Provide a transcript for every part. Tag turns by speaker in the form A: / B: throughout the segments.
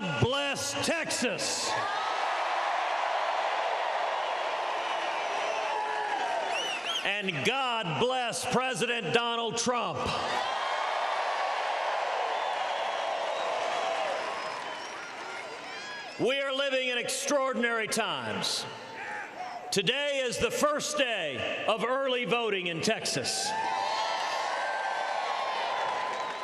A: God bless Texas. And God bless President Donald Trump. We are living in extraordinary times. Today is the first day of early voting in Texas.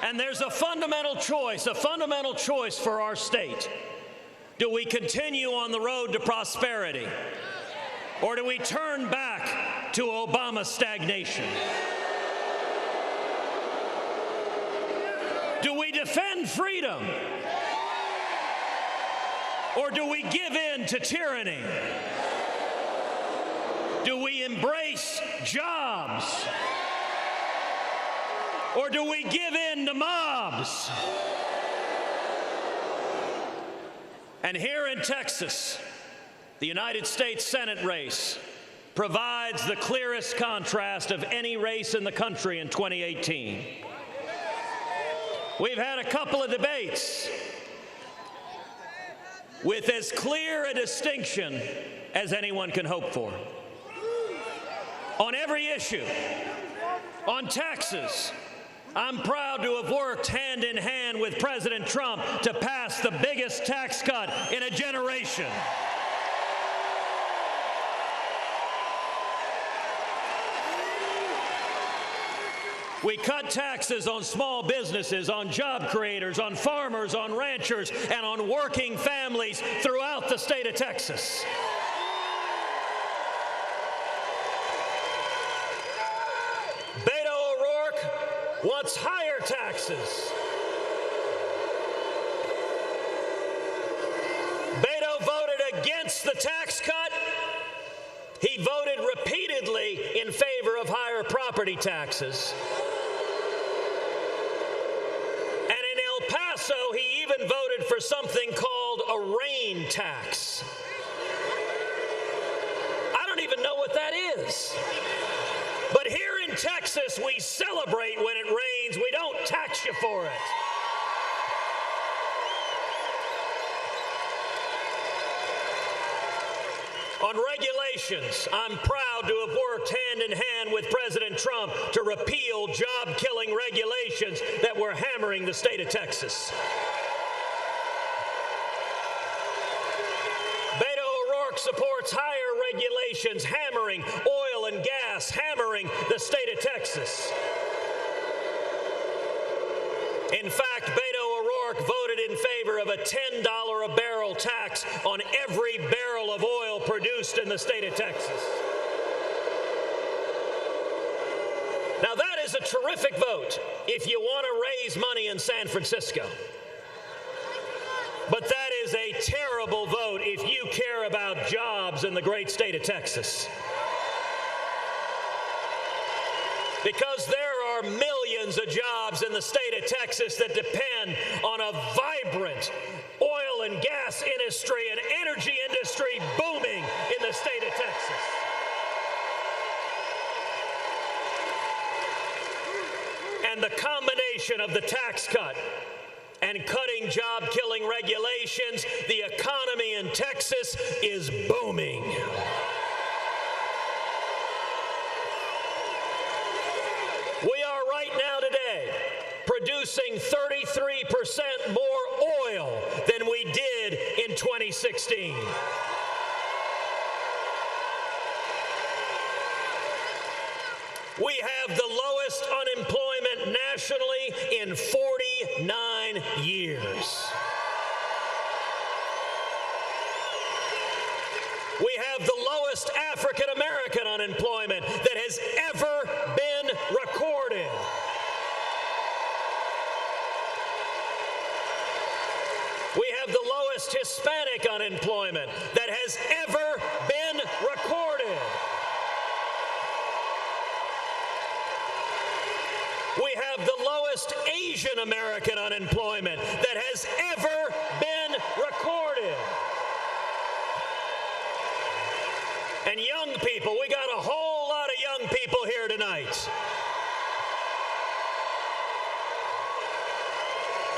A: And there's a fundamental choice for our state. Do we continue on the road to prosperity? Or do we turn back to Obama stagnation? Do we defend freedom? Or do we give in to tyranny? Do we embrace jobs? Or do we give in to mobs? And here in Texas, the United States Senate race provides the clearest contrast of any race in the country in 2018. We've had a couple of debates with as clear a distinction as anyone can hope for. On every issue, on taxes, I'm proud to have worked hand in hand with President Trump to pass the biggest tax cut in a generation. We cut taxes on small businesses, on job creators, on farmers, on ranchers, and on working families throughout the state of Texas. Beto O'Rourke wants higher taxes. Beto voted against the tax cut. He voted repeatedly in favor of higher property taxes. And in El Paso, he even voted for something called a rain tax. I don't even know what that is. But here in Texas, we celebrate when it rains. We don't tax you for it. On regulations, I'm proud to have worked hand in hand with President Trump to repeal job-killing regulations that were hammering the state of Texas. Beto O'Rourke supports higher regulations hammering oil and gas, hammering the state of Texas. In fact, Beto O'Rourke voted in favor of a $10 a barrel tax on every barrel of oil produced in the state of Texas. Now that is a terrific vote if you want to raise money in San Francisco. But that is a terrible vote if you care about jobs in the great state of Texas. Because there are millions of jobs in the state of Texas that depend on a vibrant oil and gas industry and energy industry booming in the state of Texas. And the combination of the tax cut and cutting job-killing regulations, the economy in Texas is booming. We are right now today producing 33% more oil than we did in 2016. We have the lowest unemployment nationally in 49 years. We have the lowest African American unemployment that has ever been recorded. We have the lowest Hispanic unemployment that has ever been recorded. We have the lowest Asian American unemployment that has ever been recorded. And young people, we got a whole lot of young people here tonight.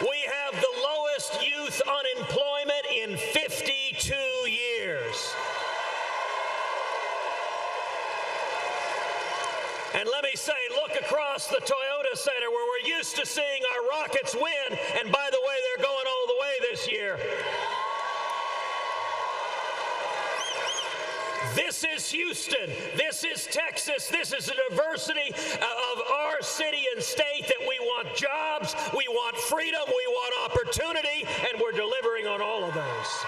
A: We have the lowest youth unemployment unemployment in 52 years. And let me say, look across the Toyota Center where we're used to seeing our Rockets win, and by the way, they're going all the way this year. This is Houston. This is Texas. This is the diversity of our city and state that we want jobs, we want freedom, we want opportunity, and we're delivering on all of those.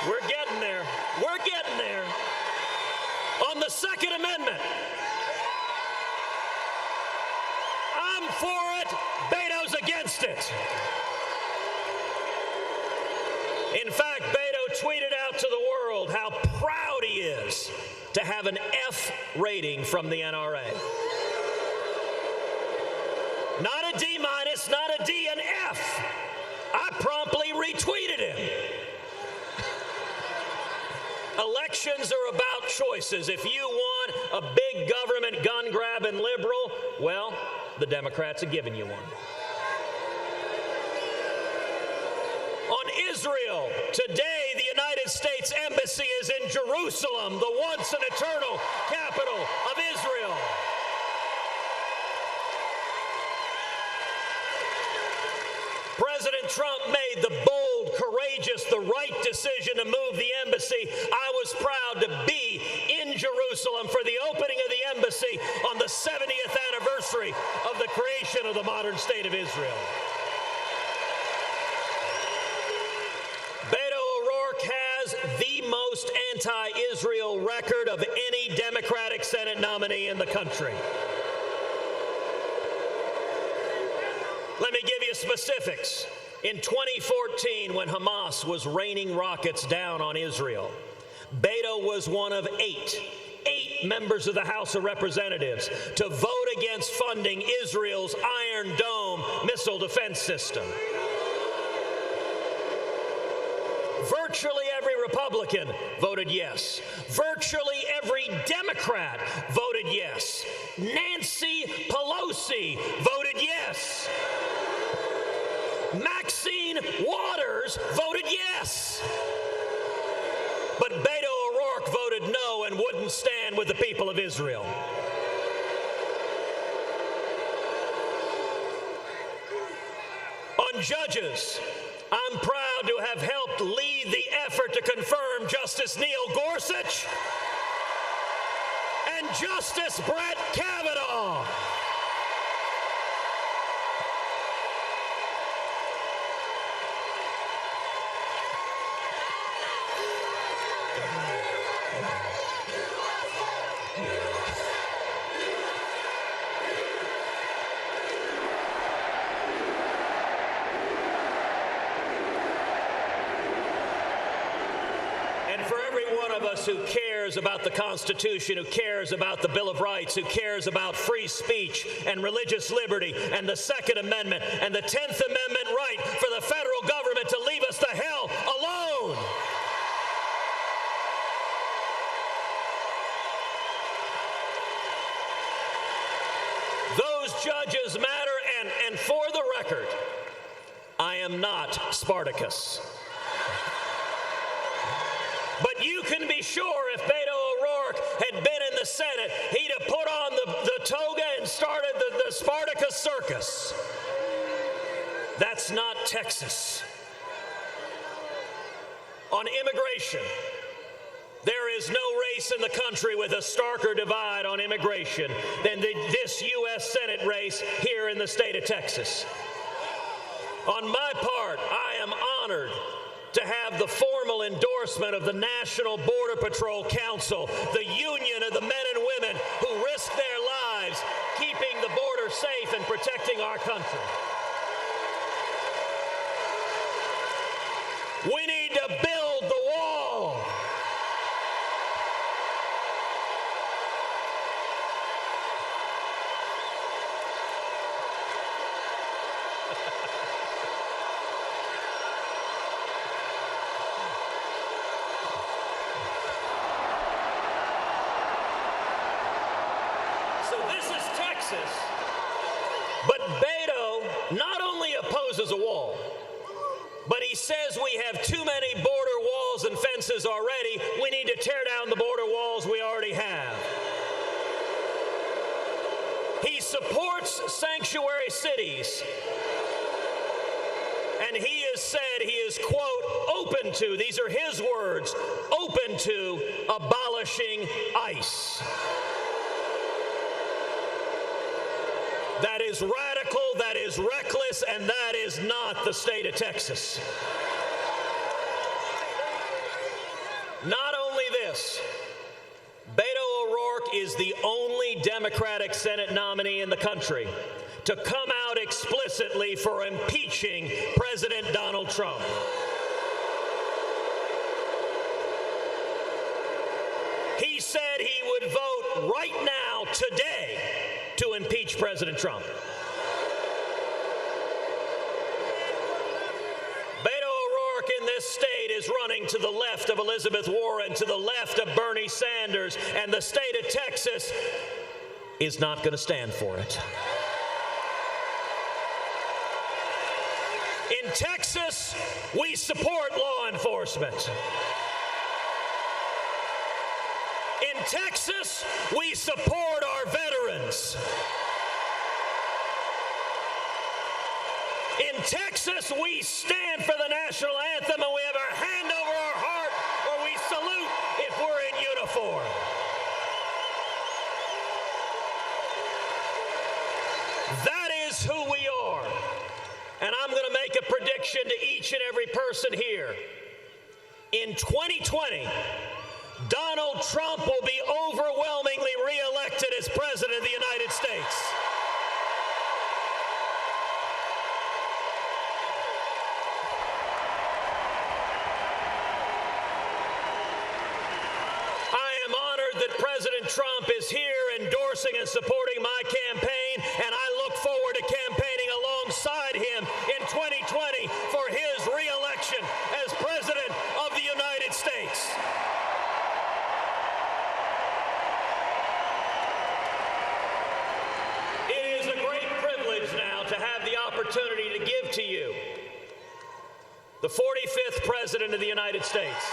A: We're getting there. We're getting there. On the Second Amendment, I'm for it, Beto's against it. In fact, Beto tweeted out to the world how proud he is to have an F rating from the NRA. Not a D minus, not a D, an F. I promptly retweeted him. Elections are about choices. If you want a big government gun-grabbing liberal, well, the Democrats are giving you one. On Israel, today the United States Embassy is in Jerusalem, the once and eternal capital of Israel. President Trump made the bold, courageous, the right decision to move the embassy. I was proud to be in Jerusalem for the opening of the embassy on the 70th anniversary of the creation of the modern state of Israel. Beto O'Rourke has the most anti-Israel record of any Democratic Senate nominee in the country. Let me give you specifics. In 2014, when Hamas was raining rockets down on Israel, Beto was one of eight members of the House of Representatives to vote against funding Israel's Iron Dome missile defense system. Virtually every Republican voted yes. Virtually every Democrat voted yes. Nancy Pelosi voted yes. Maxine Waters voted yes. But Beto O'Rourke voted no and wouldn't stand with the people of Israel. On judges, I'm proud to have helped lead the effort to confirm Justice Neil Gorsuch and Justice Brett Kavanaugh. Who cares about the Constitution, who cares about the Bill of Rights, who cares about free speech and religious liberty and the Second Amendment and the 10th Amendment right for the federal government to leave us the hell alone. Those judges matter, and for the record, I am not Spartacus. But you can be sure if Beto O'Rourke had been in the Senate, he'd have put on the toga and started the Spartacus circus. That's not Texas. On immigration, there is no race in the country with a starker divide on immigration than this U.S. Senate race here in the state of Texas. On my part, I am honored to have the formal endorsement of the National Border Patrol Council, the union of the men and women who risk their lives keeping the border safe and protecting our country. We need to build the wall. this is Texas. But Beto not only opposes a wall, but he says we have too many border walls and fences already. We need to tear down the border walls we already have. He supports sanctuary cities. And he has said he is, quote, open to, these are his words, open to abolishing ICE. That is radical, that is reckless, and that is not the state of Texas. Not only this, Beto O'Rourke is the only Democratic Senate nominee in the country to come out explicitly for impeaching President Donald Trump. He said he would vote right now, today, to impeach President Trump. Beto O'Rourke in this state is running to the left of Elizabeth Warren, to the left of Bernie Sanders, and the state of Texas is not going to stand for it. In Texas, we support law enforcement. In Texas, we support our veterans. In Texas, we stand for the national anthem and we have our hand over our heart or we salute if we're in uniform. That is who we are. And I'm going to make a prediction to each and every person here. In 2020, Donald Trump will be overwhelmingly reelected as President of the United States. I am honored that President Trump is here endorsing and supporting my campaign, and I look forward to campaigning alongside him in 2020 for his reelection as President of the United States. It is a great privilege now to have the opportunity to give to you the 45th President of the United States.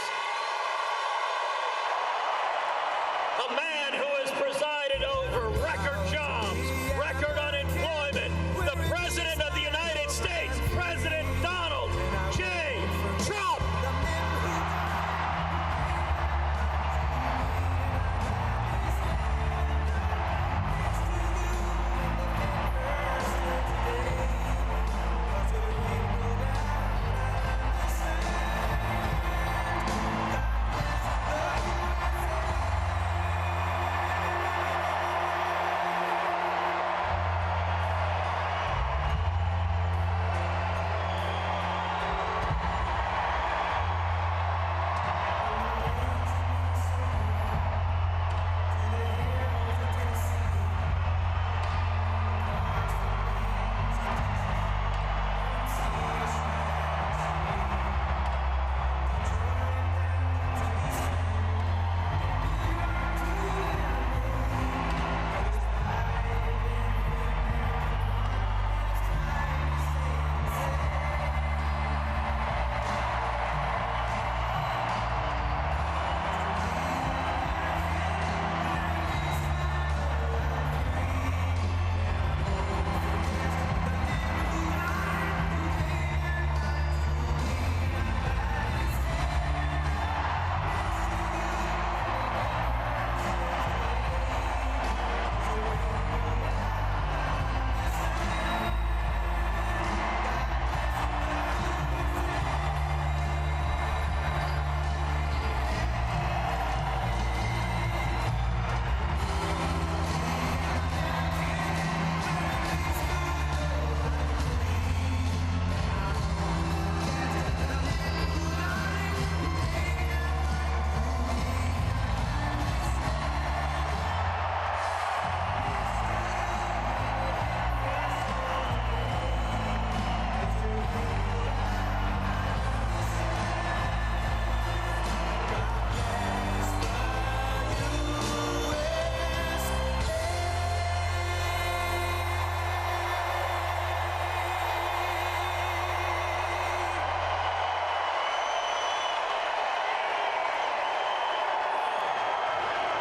A: A man who has presided over record jobs,